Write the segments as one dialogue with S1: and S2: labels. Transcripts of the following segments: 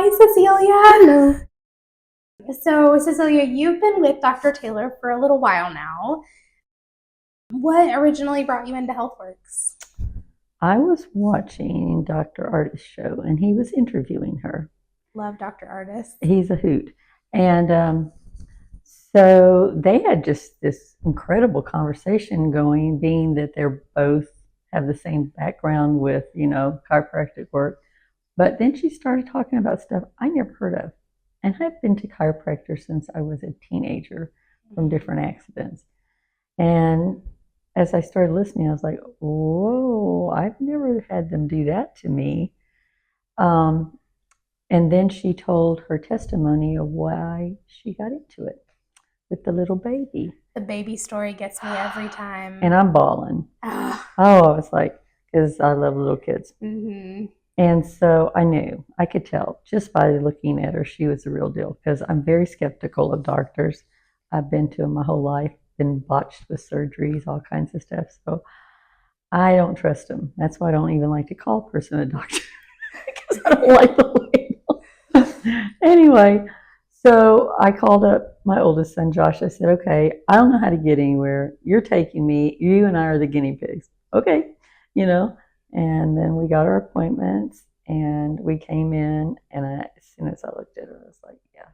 S1: Hi, Cecilia.
S2: Hello.
S1: So, Cecilia, you've been with Dr. Taylor for a little while now. What originally brought you into HealthWorks?
S2: I was watching Dr. Artist's show and he was interviewing her.
S1: Love Dr. Artist.
S2: He's a hoot. And so they had just this incredible conversation going, being that they're both have the same background with, chiropractic work. But then she started talking about stuff I never heard of. And I've been to chiropractors since I was a teenager from different accidents. And as I started listening, I was like, whoa, I've never had them do that to me. Um, and then she told her testimony of why she got into it with the little baby.
S1: The baby story gets me every time.
S2: And I'm bawling. Oh, I was like, because I love little kids.
S1: Mm-hmm.
S2: And so I could tell just by looking at her, she was the real deal, because I'm very skeptical of doctors. I've been to them my whole life, been botched with surgeries, all kinds of stuff. So I don't trust them. That's why I don't even like to call a person a doctor, because I don't like the label. Anyway, so I called up my oldest son, Josh. I said, okay, I don't know how to get anywhere. You're taking me. You and I are the guinea pigs. Okay, And then we got our appointments and we came in. And as soon as I looked at her, I was like, yeah,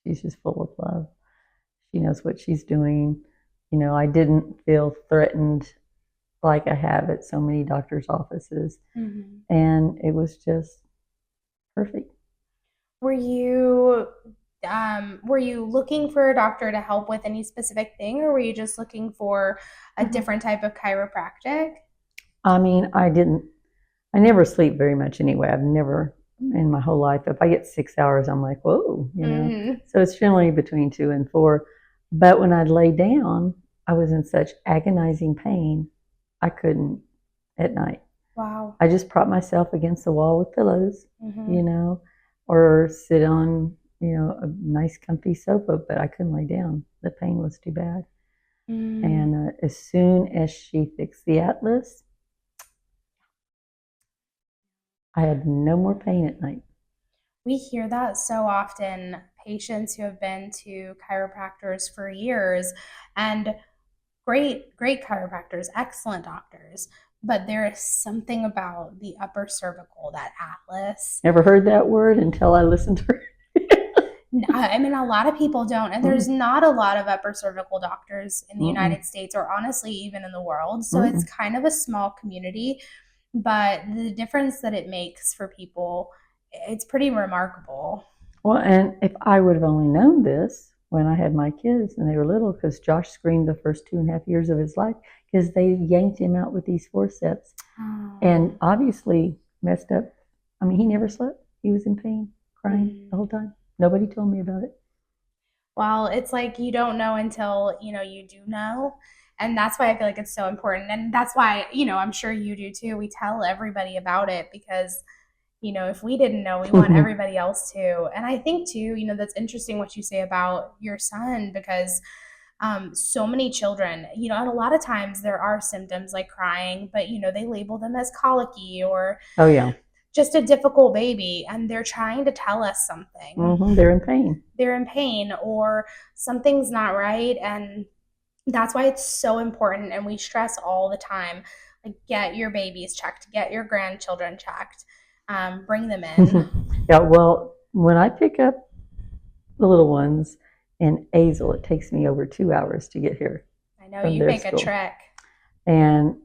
S2: she's just full of love. She knows what she's doing. I didn't feel threatened like I have at so many doctors' offices.
S1: Mm-hmm.
S2: And it was just perfect.
S1: Were you looking for a doctor to help with any specific thing, or were you just looking for a different type of chiropractic?
S2: I mean, I never sleep very much anyway. I've never in my whole life. If I get 6 hours, I'm like, whoa,
S1: Mm-hmm.
S2: So it's generally between 2 and 4. But when I'd lay down, I was in such agonizing pain, I couldn't at night.
S1: Wow.
S2: I just propped myself against the wall with pillows,
S1: Mm-hmm.
S2: or sit on, a nice comfy sofa, but I couldn't lay down. The pain was too bad.
S1: Mm.
S2: And as soon as she fixed the atlas, I had no more pain at night.
S1: We hear that so often. Patients who have been to chiropractors for years, and great chiropractors, excellent doctors, but there is something about the upper cervical, that atlas.
S2: Never heard that word until I listened to her.
S1: I mean, a lot of people don't, and there's not a lot of upper cervical doctors in the United States, or honestly even in the world. So it's kind of a small community, but the difference that it makes for people, it's pretty remarkable.
S2: Well, and if I would have only known this when I had my kids and they were little, because Josh screamed the first 2.5 years of his life because they yanked him out with these forceps. And obviously messed up. I mean, he never slept. He was in pain, crying the whole time. Nobody told me about it.
S1: Well, it's like you don't know until, you do know. And that's why I feel like it's so important. And that's why, I'm sure you do too. We tell everybody about it because, if we didn't know, we want everybody else to. And I think too, that's interesting what you say about your son, because so many children, and a lot of times there are symptoms like crying, but, they label them as colicky or
S2: Oh, yeah.
S1: just a difficult baby, and they're trying to tell us something.
S2: They're in pain.
S1: They're in pain, or something's not right. And that's why it's so important. And we stress all the time, like, get your babies checked, get your grandchildren checked, bring them in.
S2: Yeah, well, when I pick up the little ones in Azle, it takes me over 2 hours to get here.
S1: I know you make a trek.
S2: And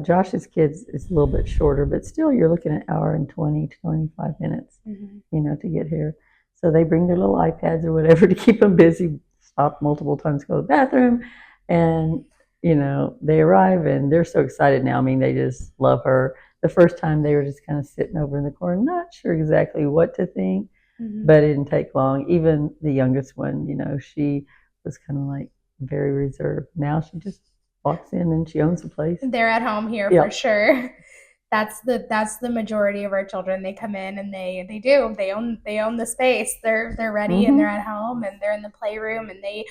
S2: Josh's kids is a little bit shorter, but still you're looking at an hour and 20 to 25 minutes, to get here. So they bring their little iPads or whatever to keep them busy, stop multiple times, go to the bathroom. And, they arrive and they're so excited now. I mean, they just love her. The first time they were just kind of sitting over in the corner, not sure exactly what to think, but it didn't take long. Even the youngest one, she was kind of like very reserved. Now she just walks in and she owns the place.
S1: They're at home here for sure. That's the majority of our children. They come in and they own the space. They're ready and they're at home and they're in the playroom and they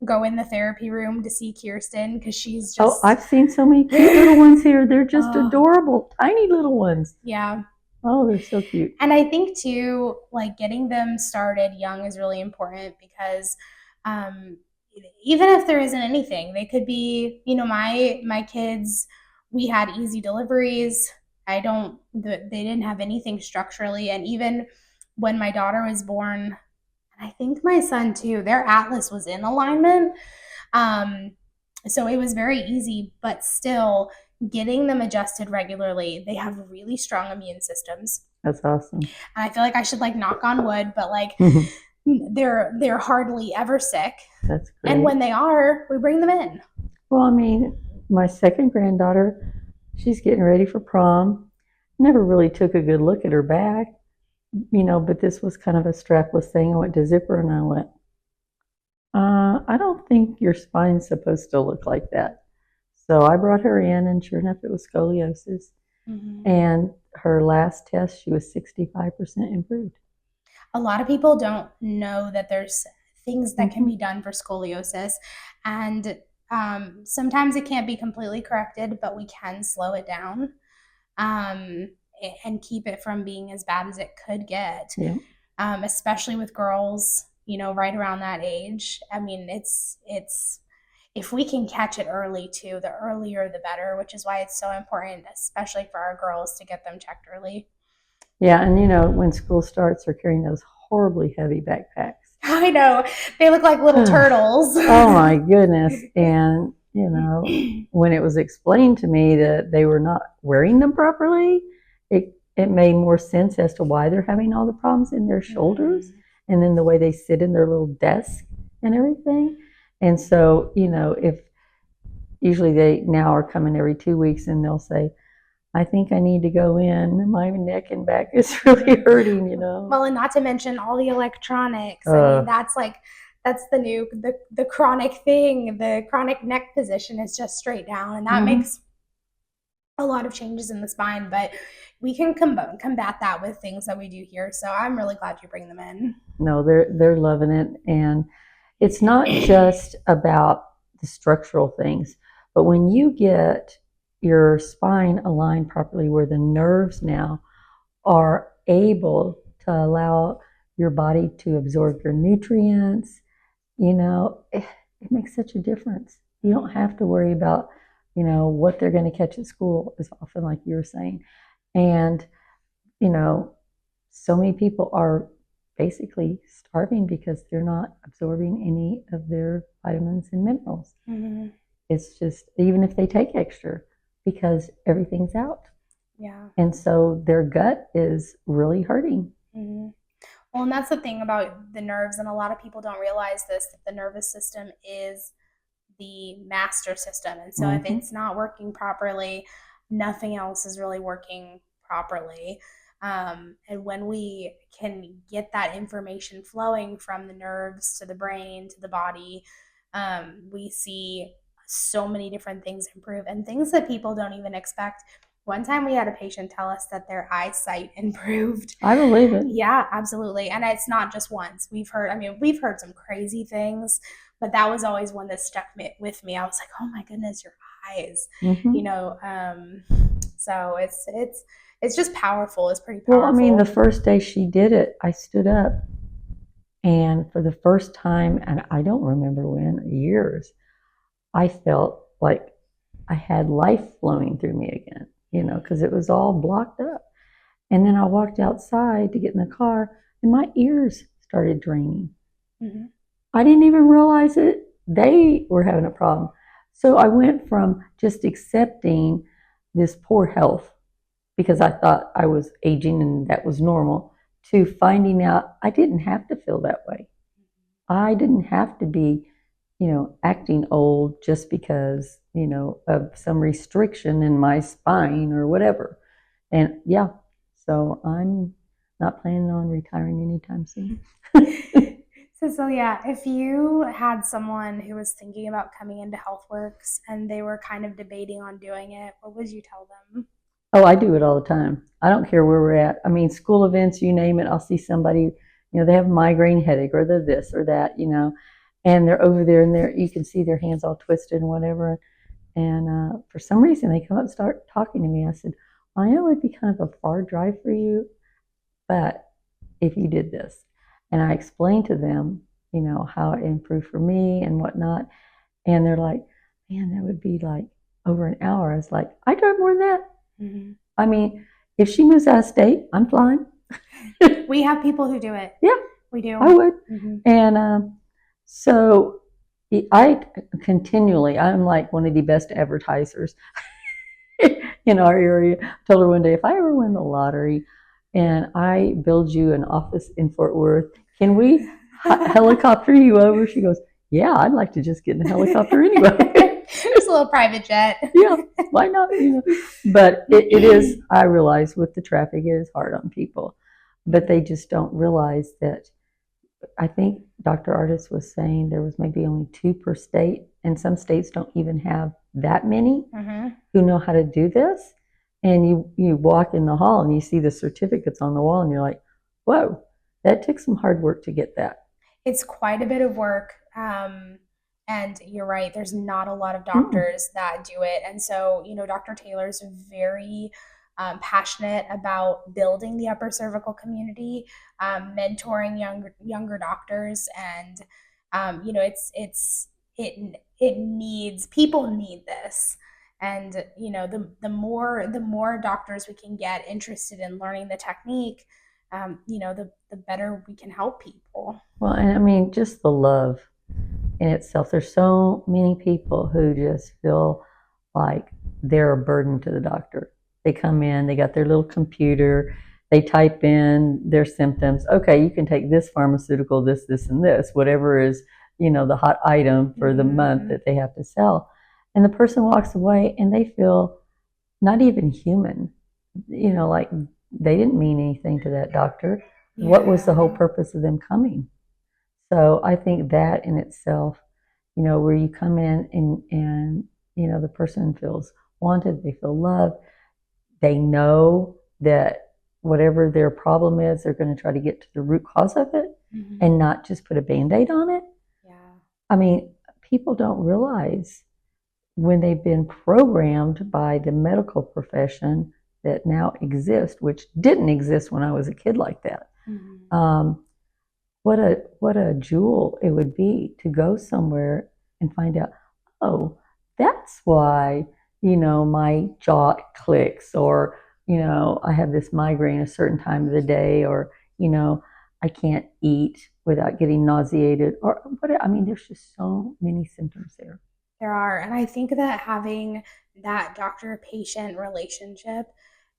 S1: go in the therapy room to see Kirsten because she's just.
S2: Oh, I've seen so many cute little ones here. They're just adorable, tiny little ones.
S1: Yeah.
S2: Oh, they're so cute.
S1: And I think too, like getting them started young is really important because um, even if there isn't anything, they could be, my kids, we had easy deliveries. They didn't have anything structurally. And even when my daughter was born, and I think my son too, their atlas was in alignment. Um, so it was very easy, but still getting them adjusted regularly. They have really strong immune systems.
S2: That's awesome.
S1: And I feel like I should like knock on wood, but like they're hardly ever sick.
S2: That's
S1: And
S2: great.
S1: when they are, we bring them in.
S2: Well, I mean, my second granddaughter, she's getting ready for prom. Never really took a good look at her back, but this was kind of a strapless thing. I went to zipper and I went, I don't think your spine's supposed to look like that. So I brought her in, and sure enough, it was scoliosis.
S1: Mm-hmm.
S2: And her last test, she was 65% improved.
S1: A lot of people don't know that there's things that can
S2: Mm-hmm.
S1: be done for scoliosis. And sometimes it can't be completely corrected, but we can slow it down um, and keep it from being as bad as it could get,
S2: Yeah.
S1: especially with girls, right around that age. I mean, it's if we can catch it early too, the earlier the better, which is why it's so important, especially for our girls, to get them checked early.
S2: Yeah, and when school starts, they're carrying those horribly heavy backpacks.
S1: I know they look like little turtles.
S2: Oh my goodness. And, when it was explained to me that they were not wearing them properly, it made more sense as to why they're having all the problems in their shoulders and then the way they sit in their little desk and everything. And so, if usually they now are coming every 2 weeks and they'll say, I think I need to go in. My neck and back is really hurting.
S1: Well, and not to mention all the electronics. I mean, that's the new the chronic thing. The chronic neck position is just straight down, and that
S2: Mm-hmm.
S1: makes a lot of changes in the spine. But we can combat that with things that we do here. So I'm really glad you bring them in.
S2: No, they're loving it, and it's not just about the structural things, but when you get your spine aligned properly, where the nerves now are able to allow your body to absorb your nutrients, it makes such a difference. You don't have to worry about, what they're going to catch at school as often, like you were saying. And, you know, so many people are basically starving because they're not absorbing any of their vitamins and minerals.
S1: Mm-hmm.
S2: It's just, even if they take extra, because everything's out.
S1: Yeah.
S2: And so their gut is really hurting.
S1: Mm-hmm. Well, and that's the thing about the nerves, and a lot of people don't realize this, that the nervous system is the master system. And so if
S2: Mm-hmm.
S1: it's not working properly, nothing else is really working properly. And when we can get that information flowing from the nerves to the brain to the body, we see so many different things improve and things that people don't even expect. One time we had a patient tell us that their eyesight improved.
S2: I believe it.
S1: Yeah, absolutely. And it's not just once. We've heard some crazy things, but that was always one that stuck with me. I was like, oh my goodness, your eyes,
S2: Mm-hmm.
S1: you know. So it's just powerful. It's pretty
S2: Well, I mean, the
S1: powerful.
S2: first day she did it, I stood up, and for the first time, and I don't remember when, years, I felt like I had life flowing through me again, because it was all blocked up. And then I walked outside to get in the car, and my ears started draining.
S1: Mm-hmm.
S2: I didn't even realize it. They were having a problem. So I went from just accepting this poor health because I thought I was aging and that was normal to finding out I didn't have to feel that way. I didn't have to be, acting old just because, of some restriction in my spine or whatever. And yeah, so I'm not planning on retiring anytime soon.
S1: Cecilia, if you had someone who was thinking about coming into HealthWorks and they were kind of debating on doing it, what would you tell them?
S2: Oh, I do it all the time. I don't care where we're at. I mean, school events, you name it. I'll see somebody, they have a migraine headache or they're this or that, and they're over there and you can see their hands all twisted and whatever. And for some reason, they come up and start talking to me. I said, I know it'd be kind of a far drive for you, but if you did this, and I explained to them, how it improved for me and whatnot, and they're like, man, that would be like over an hour. I was like, I drive more than that. Mm-hmm. I mean, if she moves out of state, I'm flying.
S1: We have people who do it.
S2: Yeah,
S1: we do.
S2: I would. Mm-hmm. And so I continually, I'm like one of the best advertisers in our area. I told her one day, if I ever win the lottery and I build you an office in Fort Worth, can we helicopter you over? She goes, yeah, I'd like to just get in a helicopter anyway.
S1: Just a little private jet.
S2: Yeah, why not? But it is, I realize with the traffic, it is hard on people. But they just don't realize that. I think Dr. Artis was saying there was maybe only 2 per state, and some states don't even have that many who know how to do this. And you walk in the hall and you see the certificates on the wall, and you're like, whoa, that took some hard work to get that.
S1: It's quite a bit of work. And you're right, there's not a lot of doctors that do it. And so, Dr. Taylor's very passionate about building the upper cervical community, mentoring younger doctors, and it needs, people need this. And the more doctors we can get interested in learning the technique, the better we can help people.
S2: Well, and I mean, just the love in itself. There's so many people who just feel like they're a burden to the doctor. They come in, they got their little computer, they type in their symptoms. Okay, you can take this pharmaceutical, this, and this, whatever is, the hot item for the month that they have to sell. And the person walks away and they feel not even human. Like they didn't mean anything to that doctor. Yeah. What was the whole purpose of them coming? So I think that in itself, where you come in and the person feels wanted, they feel loved, they know that whatever their problem is, they're going to try to get to the root cause of it and not just put a Band-Aid on it. Yeah. I mean, people don't realize when they've been programmed by the medical profession that now exists, which didn't exist when I was a kid like that. What a jewel it would be to go somewhere and find out, oh, that's why, my jaw clicks, or, I have this migraine a certain time of the day, or, I can't eat without getting nauseated, or whatever. I mean, there's just so many symptoms there.
S1: There are. And I think that having that doctor-patient relationship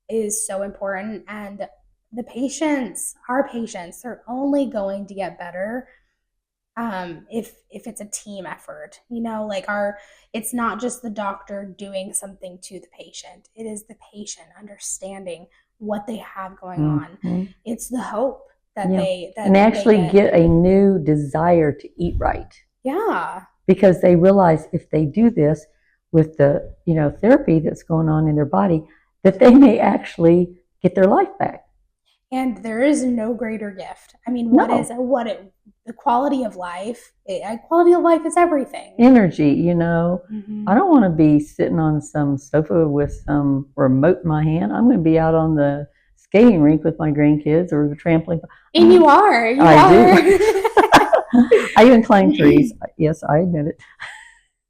S1: is so important. And our patients, they're only going to get better if it's a team effort. It's not just the doctor doing something to the patient. It is the patient understanding what they have going on. It's the hope that they
S2: actually get a new desire to eat right.
S1: Yeah.
S2: Because they realize if they do this with the therapy that's going on in their body, that they may actually get their life back.
S1: And there is no greater gift. I mean, the quality of life? Quality of life is everything.
S2: Energy, I don't want to be sitting on some sofa with some remote in my hand. I'm going to be out on the skating rink with my grandkids or the trampoline.
S1: And you are. Do.
S2: I even climb trees. Yes, I admit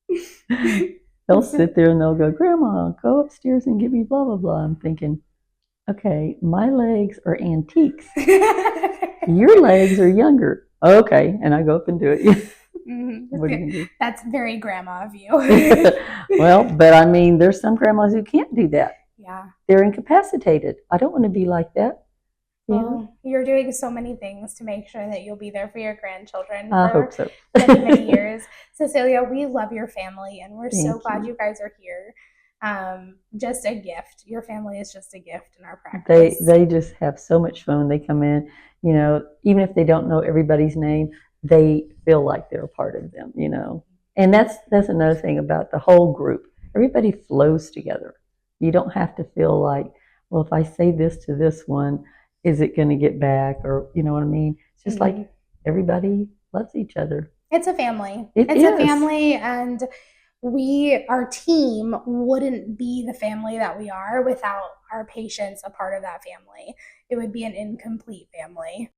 S2: it. They'll sit there and they'll go, Grandma, go upstairs and give me blah, blah, blah. I'm thinking, okay, my legs are antiques. Your legs are younger. Okay, and I go up and do it. What do you do?
S1: That's very grandma of you.
S2: Well, but I mean, there's some grandmas who can't do that.
S1: Yeah.
S2: They're incapacitated. I don't want to be like that.
S1: Well, you're doing so many things to make sure that you'll be there for your grandchildren.
S2: I hope so.
S1: many years. Cecilia, we love your family, and we're so glad you guys are here. Just a gift. Your family is just a gift in our practice.
S2: They just have so much fun when they come in. Even if they don't know everybody's name, they feel like they're a part of them. And that's another thing about the whole group. Everybody flows together. You don't have to feel like, well, if I say this to this one, is it going to get back? Or, you know what I mean? It's just like everybody loves each other.
S1: It's a family. It's a family, and our team wouldn't be the family that we are without our patients a part of that family. It would be an incomplete family.